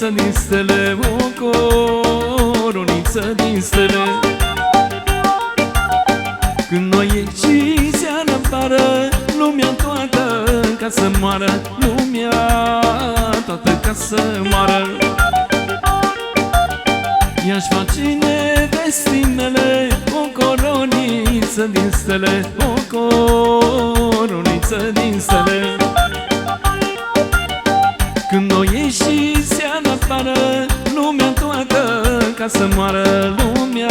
coroniță din stele, o coroniță din stele. Când noi ieși seara afară, lumea toată ca să moară, lumea toată ca să moară. I-aș face nevestimele o coroniță din stele, o coroniță din stele. Când o ieși seara afară, lumea toată ca să moară, lumea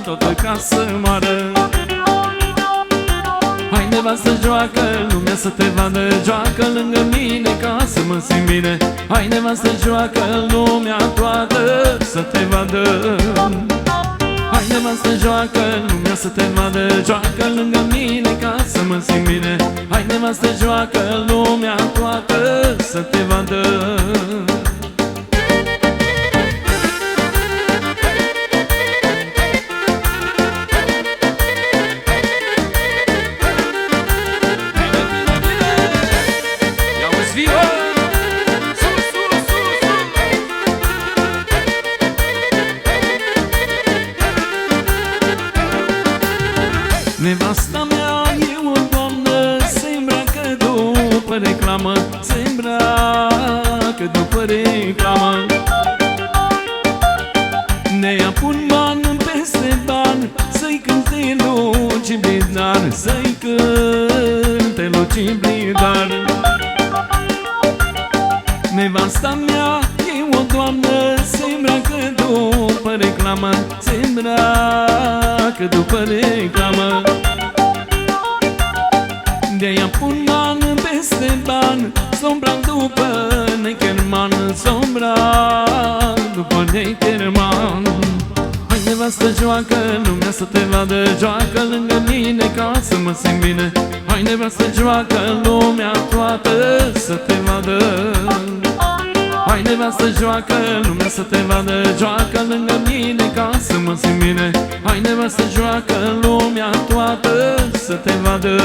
toată ca să moară. Hai nevastă, joacă, lumea să te vadă, joacă lângă mine ca să mă simt bine. Hai nevastă, joacă, lumea toată să te vadă. Hai nevastă, joacă, lumea să te vadă, joacă lângă mine ca să mă simt bine. Hai nevastă, joacă, lumea toată să te vadă. Nevasta mea e o doamnă, se îmbracă după reclamă, se îmbracă după reclamă. Ne-a pun ban peste ban, să-i cânte Luci Blidar, să-i cânte Luci Blidar. Nevasta mea e o doamnă, se îmbracă după reclamă, se îmbracă după reclamă. De-aia pun ban peste ban, s-o-mbrac după Neckerman, s-o-mbrac după Neckerman. Hai nevastă, joacă, lumea să te vadă, joacă lângă mine ca să mă simt bine. Hai nevastă, joacă, lumea toată să te vadă. Hai nevastă, joacă, lumea să te vadă, joacă lângă mine ca să mă simt bine. Hai nevastă, joacă, lumea toată să te vadă.